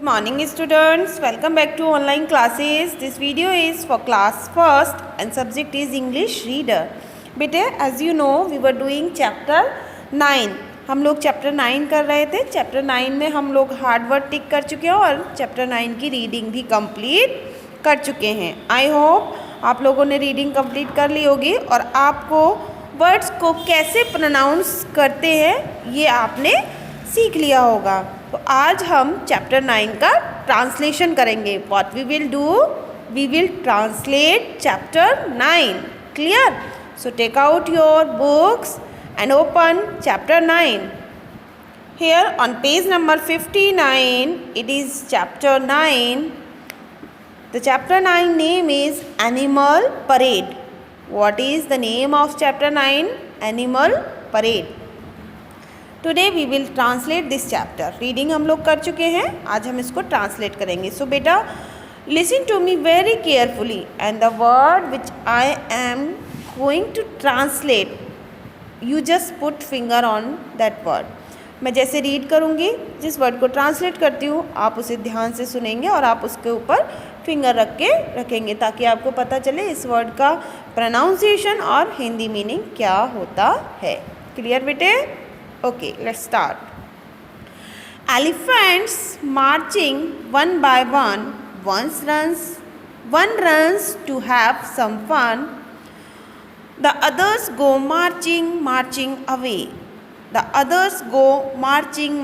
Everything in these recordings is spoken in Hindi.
morning students, welcome back to online classes. This video is for class first and subject is English reader. बेटे as you know we were doing chapter 9. हम लोग chapter 9 कर रहे थे. chapter 9 में हम लोग हार्ड वर्ड टिक कर चुके हैं और chapter 9 की रीडिंग भी कंप्लीट कर चुके हैं. आई होप आप लोगों ने रीडिंग कंप्लीट कर ली होगी और आपको वर्ड्स को कैसे प्रोनाउंस करते हैं ये आपने सीख लिया होगा. तो आज हम चैप्टर 9 का ट्रांसलेशन करेंगे. What we will do, we will translate chapter 9. Clear? So take out your books and open chapter 9. Here on page number 59 it is chapter 9. The chapter 9 name is animal parade. What is the name of chapter 9? Animal parade. Today we will translate this chapter. Reading हम लोग कर चुके हैं, आज हम इसको ट्रांसलेट करेंगे. सो बेटा listen to me very carefully and the word which I am going to translate you just put finger on that word. मैं जैसे रीड करूँगी, जिस वर्ड को ट्रांसलेट करती हूँ आप उसे ध्यान से सुनेंगे और आप उसके ऊपर फिंगर रख के रखेंगे ताकि आपको पता चले इस वर्ड का प्रोनाउंसिएशन और हिंदी मीनिंग क्या होता है. क्लियर बेटे? Okay, let's start. Elephants marching one by one. One runs to have some fun. The others go marching away. The others go marching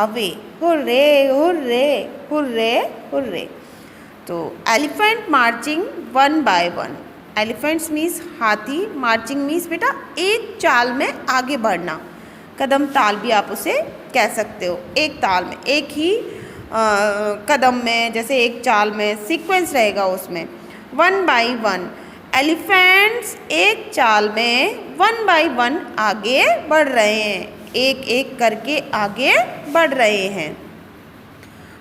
away. Hooray, hooray, hooray, hooray. तो elephant marching one by one. Elephants means हाथी, marching means बेटा एक चाल में आगे बढ़ना. कदम ताल भी आप उसे कह सकते हो. एक ताल में, एक ही कदम में, जैसे एक चाल में सीक्वेंस रहेगा उसमें. वन बाई वन एलिफेंट्स एक चाल में वन बाई वन आगे बढ़ रहे हैं, एक एक करके आगे बढ़ रहे हैं.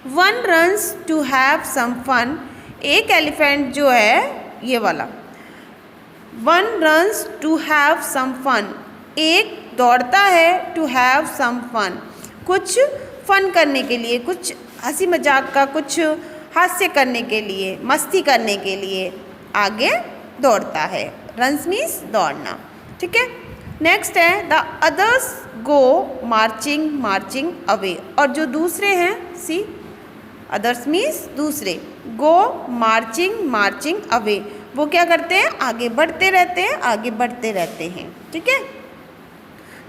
One runs to have some fun. एक एलिफेंट जो है ये वाला, one runs to have some fun, एक दौड़ता है टू हैव सम फन, कुछ फन करने के लिए, कुछ हंसी मजाक का, कुछ हास्य करने के लिए, मस्ती करने के लिए आगे दौड़ता है. रन्स मीन्स दौड़ना. ठीक है. नेक्स्ट है the others go marching away. और जो दूसरे हैं, सी अदर्स मीन्स दूसरे, गो मार्चिंग अवे, वो क्या करते हैं? आगे बढ़ते रहते हैं, आगे बढ़ते रहते हैं. ठीक है.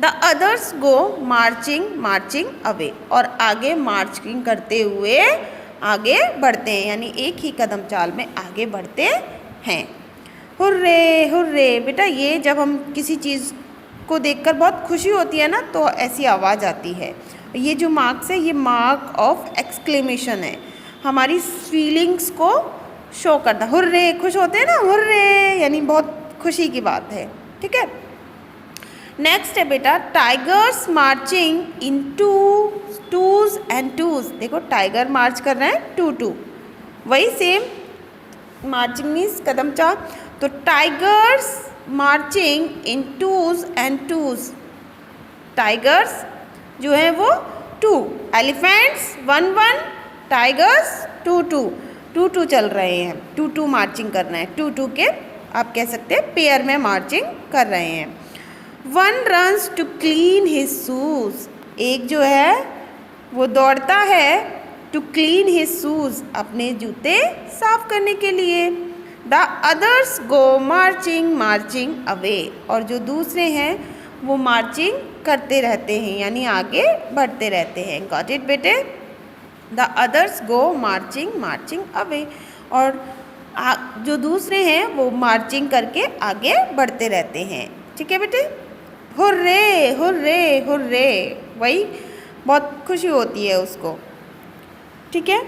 The others go marching away, और आगे मार्चिंग करते हुए आगे बढ़ते हैं, यानी एक ही कदम चाल में आगे बढ़ते हैं. Hurray hurray. बेटा ये जब हम किसी चीज़ को देखकर बहुत खुशी होती है ना तो ऐसी आवाज़ आती है. ये जो मार्क्स है ये मार्क ऑफ एक्सक्लेमेशन है, हमारी फीलिंग्स को शो करता. हुर्रे, खुश होते हैं ना, हुर्रे यानी बहुत खुशी की बात है. ठीक है. नेक्स्ट है बेटा tigers marching in twos and twos. देखो टाइगर मार्च कर रहे हैं टू. वही सेम मार्चिंग मीन्स कदम चाल. तो tigers marching in twos and twos. Tigers जो है वो two, elephants one, tigers two चल रहे हैं, टू मार्चिंग कर रहे हैं. टू के आप कह सकते हैं पेयर में मार्चिंग कर रहे हैं. One runs to clean his shoes. एक जो है वो दौड़ता है टू क्लीन हिज शूज़, अपने जूते साफ करने के लिए. The others go marching away. और जो दूसरे हैं वो मार्चिंग करते रहते हैं, यानी आगे बढ़ते रहते हैं. गॉट इट बेटे? The others go marching away, और जो दूसरे हैं वो मार्चिंग करके आगे बढ़ते रहते हैं. ठीक है बेटे? हुर्रे हुर्रे हुर्रे, वही बहुत खुशी होती है उसको. ठीक है.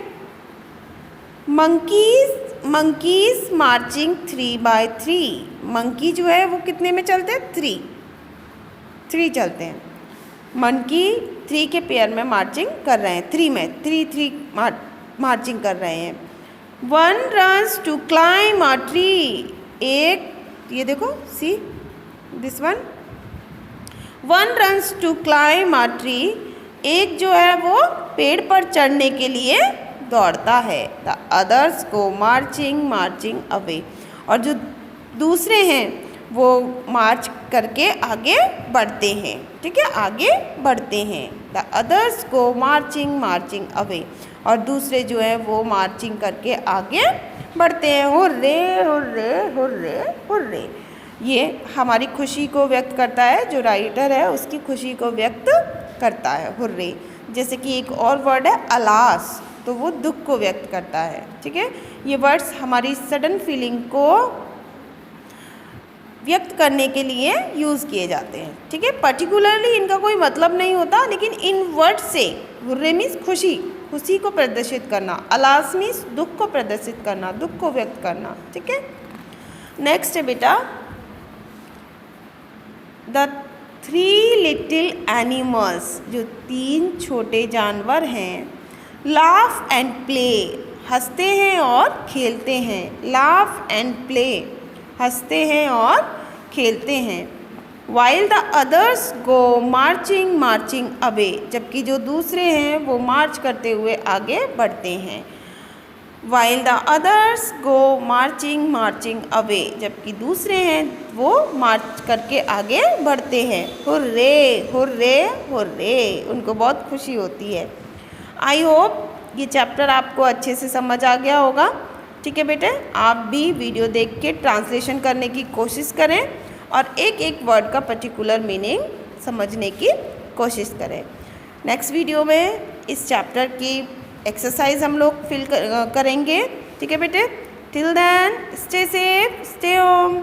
Monkeys marching 3 by 3. मंकी जो है वो कितने में चलते हैं? 3 चलते हैं. मंकी 3 के पेयर में मार्चिंग कर रहे हैं, 3 में 3 मार्चिंग कर रहे हैं. One runs to climb a tree. एक ये देखो, see this one runs to climb a tree. एक जो है वो पेड़ पर चढ़ने के लिए दौड़ता है। The others go marching marching away. और जो दूसरे हैं वो मार्च करके आगे बढ़ते हैं। ठीक है, आगे बढ़ते हैं। The others go marching marching away. और दूसरे जो हैं वो मार्चिंग करके आगे बढ़ते हैं। Hurray hurray hurray hurray. ये हमारी खुशी को व्यक्त करता है, जो राइटर है उसकी खुशी को व्यक्त करता है हुर्रे। जैसे कि एक और वर्ड है अलास, तो वो दुख को व्यक्त करता है। ठीक है, ये वर्ड्स हमारी सडन फीलिंग को व्यक्त करने के लिए यूज़ किए जाते हैं। ठीक है, पर्टिकुलरली इनका कोई मतलब नहीं होता, लेकिन इन वर्ड से हुर्रे मीन्स खुशी, खुशी को प्रदर्शित करना, अलास मीन्स दुख को प्रदर्शित करना, दुख को व्यक्त करना। ठीक है, नेक्स्ट है बेटा द 3 लिटिल एनिमल्स। जो 3 छोटे जानवर हैं, लाफ एंड प्ले, हंसते हैं और खेलते हैं। लाफ एंड प्ले, हंसते हैं और खेलते हैं। While the others go marching marching away. जबकि जो दूसरे हैं वो मार्च करते हुए आगे बढ़ते हैं। While the others go marching marching away. जबकि दूसरे हैं वो मार्च करके आगे बढ़ते हैं। हुर्रे हुर्रे हुर्रे, उनको बहुत खुशी होती है। आई होप ये चैप्टर आपको अच्छे से समझ आ गया होगा। ठीक है बेटे, आप भी वीडियो देख के ट्रांसलेशन करने की कोशिश करें और एक एक वर्ड का पर्टिकुलर मीनिंग समझने की कोशिश करें। नेक्स्ट वीडियो में इस चैप्टर की एक्सरसाइज हम लोग फिल करेंगे। ठीक है बेटे, till then stay safe, stay home.